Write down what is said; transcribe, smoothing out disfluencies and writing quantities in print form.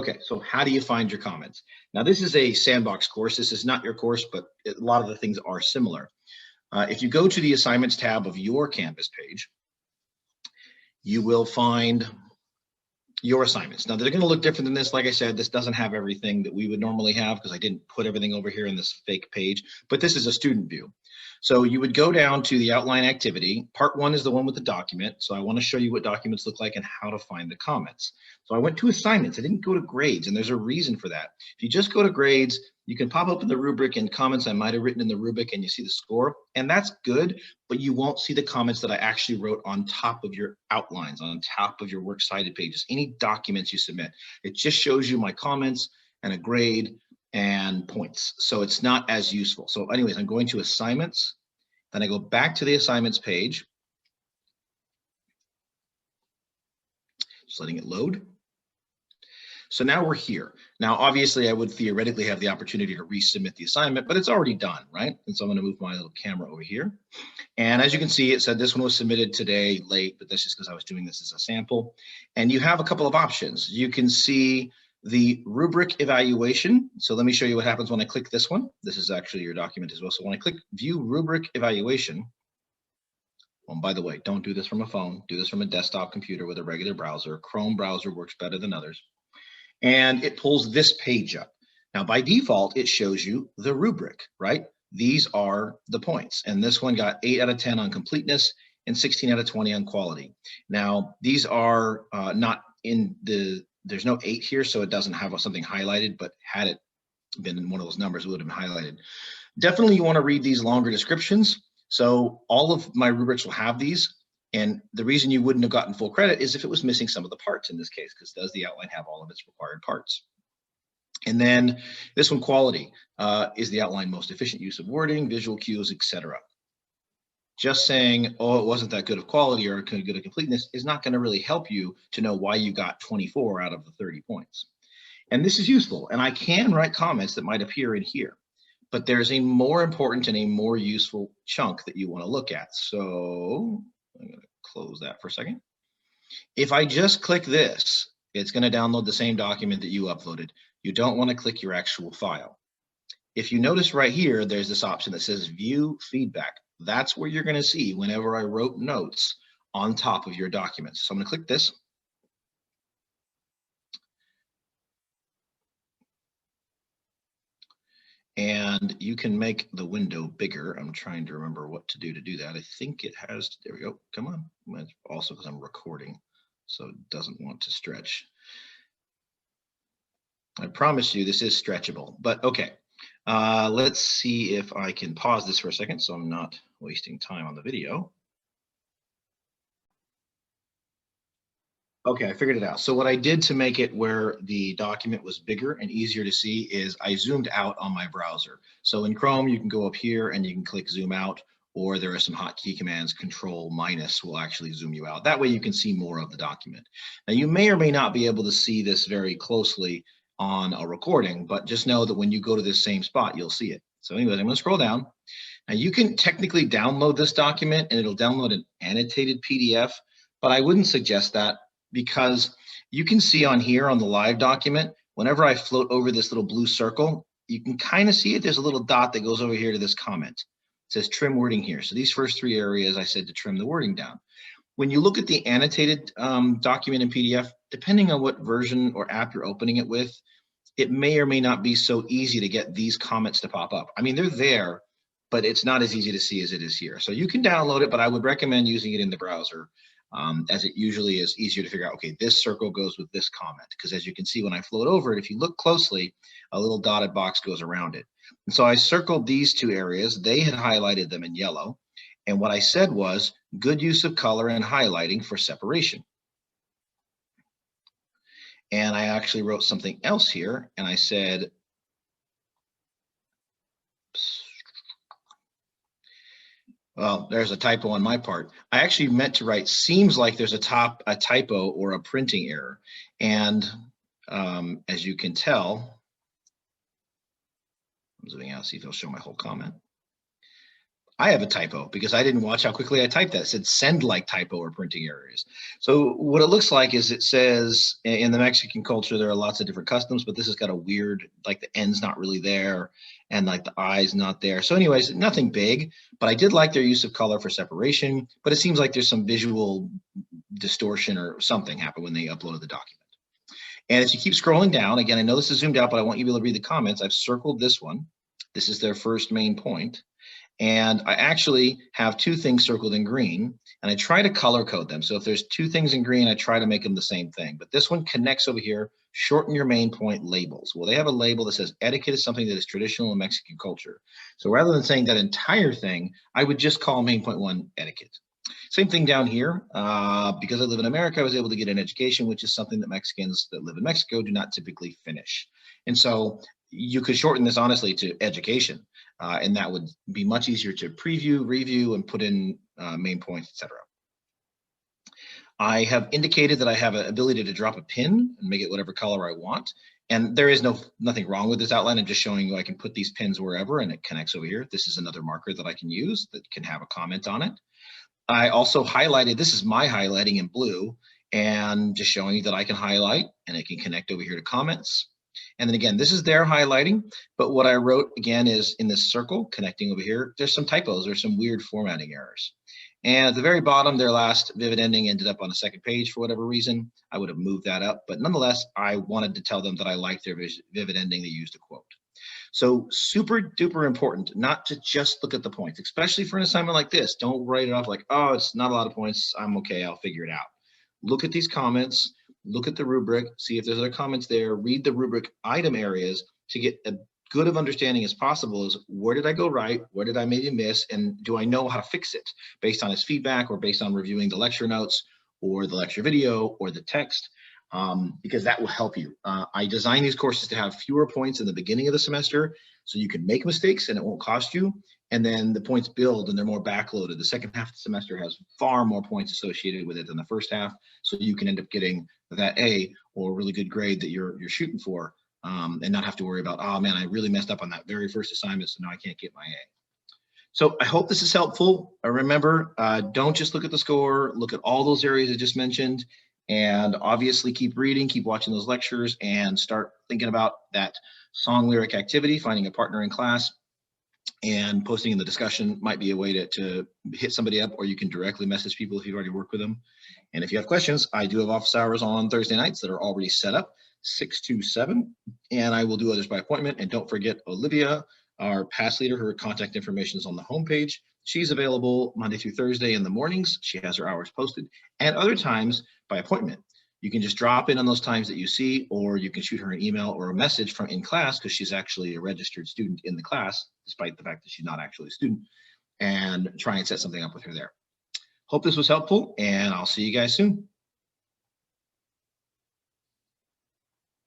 Okay, so how do you find your comments? Now, this is a sandbox course. This is not your course, but a lot of the things are similar. If you go to the assignments tab of your Canvas page, you will find your assignments. Now, they're going to look different than this. Like I said, this doesn't have everything that we would normally have because I didn't put everything over here in this fake page, but this is a student view. So you would go down to the outline activity. Part 1 is the one with the document. So I want to show you what documents look like and how to find the comments. So I went to assignments. I didn't go to grades, and there's a reason for that. If you just go to grades, you can pop open the rubric and comments I might have written in the rubric, and you see the score, and that's good, but you won't see the comments that I actually wrote on top of your outlines, on top of your works cited pages, any documents you submit. It just shows you my comments and a grade and points. So it's not as useful. So anyways, I'm going to assignments, then I go back to the assignments page, just letting it load. So now we're here. Now, obviously, I would theoretically have the opportunity to resubmit the assignment, but it's already done, right? And so I'm going to move my little camera over here. And as you can see, it said this one was submitted today late, but that's just because I was doing this as a sample. And you have a couple of options. You can see the rubric evaluation. So let me show you what happens when I click this one. This is actually your document as well. So when I click view rubric evaluation, by the way, don't do this from a phone. Do this from a desktop computer with a regular browser. Chrome browser works better than others. And it pulls this page up. Now, by default, it shows you the rubric, right? These are the points. And this one got 8 out of 10 on completeness and 16 out of 20 on quality. Now, these are not in the, there's no 8 here, so it doesn't have something highlighted, but had it been in one of those numbers, it would have been highlighted. Definitely you want to read these longer descriptions. So all of my rubrics will have these. And the reason you wouldn't have gotten full credit is if it was missing some of the parts in this case, because does the outline have all of its required parts? And then this one, quality, is the outline most efficient use of wording, visual cues, etc. Just saying, oh, it wasn't that good of quality or good of completeness is not going to really help you to know why you got 24 out of the 30 points. And this is useful. And I can write comments that might appear in here, but there's a more important and a more useful chunk that you want to look at. So I'm going to close that for a second. If I just click this, it's going to download the same document that you uploaded. You don't want to click your actual file. If you notice right here, there's this option that says view feedback. That's where you're going to see whenever I wrote notes on top of your documents. So I'm going to click this. And you can make the window bigger. I'm trying to remember what to do that. I think it has, there we go, come on. Also because I'm recording, so it doesn't want to stretch. I promise you this is stretchable, but okay. Let's see if I can pause this for a second so I'm not wasting time on the video. Okay, I figured it out. So what I did to make it where the document was bigger and easier to see is I zoomed out on my browser. So in Chrome, you can go up here and you can click zoom out, or there are some hotkey commands, Control- will actually zoom you out. That way you can see more of the document. Now you may or may not be able to see this very closely on a recording, but just know that when you go to this same spot, you'll see it. So anyways, I'm gonna scroll down. Now you can technically download this document and it'll download an annotated PDF, but I wouldn't suggest that, because you can see on here on the live document, whenever I float over this little blue circle, you can kind of see it. There's a little dot that goes over here to this comment. It says trim wording here. So these first 3 areas, I said to trim the wording down. When you look at the annotated document in PDF, depending on what version or app you're opening it with, it may or may not be so easy to get these comments to pop up. I mean, they're there, but it's not as easy to see as it is here. So you can download it, but I would recommend using it in the browser. As it usually is easier to figure out, okay, this circle goes with this comment, because as you can see when I float over it, if you look closely, a little dotted box goes around it. And so I circled these 2 areas. They had highlighted them in yellow. And what I said was good use of color and highlighting for separation. And I actually wrote something else here, and I said, well, there's a typo on my part. I actually meant to write, seems like there's a typo or a printing error. And as you can tell, I'm zooming out, see if it'll show my whole comment. I have a typo because I didn't watch how quickly I typed that. It said send like typo or printing errors. So what it looks like is it says in the Mexican culture, there are lots of different customs, but this has got a weird, like the N's not really there and like the I's not there. So anyways, nothing big, but I did like their use of color for separation, but it seems like there's some visual distortion or something happened when they uploaded the document. And as you keep scrolling down, again, I know this is zoomed out, but I want you to be able to read the comments. I've circled this one. This is their first main point. And I actually have two things circled in green, and I try to color code them. So if there's two things in green, I try to make them the same thing. But this one connects over here, shorten your main point labels. Well, they have a label that says etiquette is something that is traditional in Mexican culture. So rather than saying that entire thing, I would just call main point one etiquette. Same thing down here. Because I live in America, I was able to get an education, which is something that Mexicans that live in Mexico do not typically finish. And so you could shorten this honestly to education, and that would be much easier to preview, review, and put in main points, etc. I have indicated that I have an ability to drop a pin and make it whatever color I want. And there is nothing wrong with this outline. I'm just showing you I can put these pins wherever and it connects over here. This is another marker that I can use that can have a comment on it. I also highlighted, this is my highlighting in blue, and just showing you that I can highlight and it can connect over here to comments. And then again, this is their highlighting, but what I wrote again is in this circle connecting over here, there's some typos or some weird formatting errors. And at the very bottom, their last vivid ending ended up on a second page for whatever reason. I would have moved that up, but nonetheless, I wanted to tell them that I liked their vivid ending. They used a quote. So super duper important not to just look at the points, especially for an assignment like this. Don't write it off like, oh, it's not a lot of points. I'm okay. I'll figure it out. Look at these comments, look at the rubric, see if there's other comments there, read the rubric item areas to get a good of understanding as possible is where did I go right? Where did I maybe miss? And do I know how to fix it based on his feedback or based on reviewing the lecture notes or the lecture video or the text? Because that will help you. I designed these courses to have fewer points in the beginning of the semester so you can make mistakes and it won't cost you. And then the points build and they're more backloaded. The second half of the semester has far more points associated with it than the first half. So you can end up getting that A or a really good grade that you're shooting for and not have to worry about, oh man, I really messed up on that very first assignment, so now I can't get my A. So I hope this is helpful. Remember, don't just look at the score, look at all those areas I just mentioned, and obviously keep reading, keep watching those lectures, and start thinking about that song lyric activity, finding a partner in class, and posting in the discussion might be a way to hit somebody up, or you can directly message people if you've already worked with them. And if you have questions, I do have office hours on Thursday nights that are already set up, 6 to 7, and I will do others by appointment. And don't forget Olivia, our past leader, her contact information is on the homepage. She's available Monday through Thursday in the mornings. She has her hours posted, and other times by appointment. You can just drop in on those times that you see, or you can shoot her an email or a message from in class because she's actually a registered student in the class, despite the fact that she's not actually a student, and try and set something up with her there. Hope this was helpful, and I'll see you guys soon.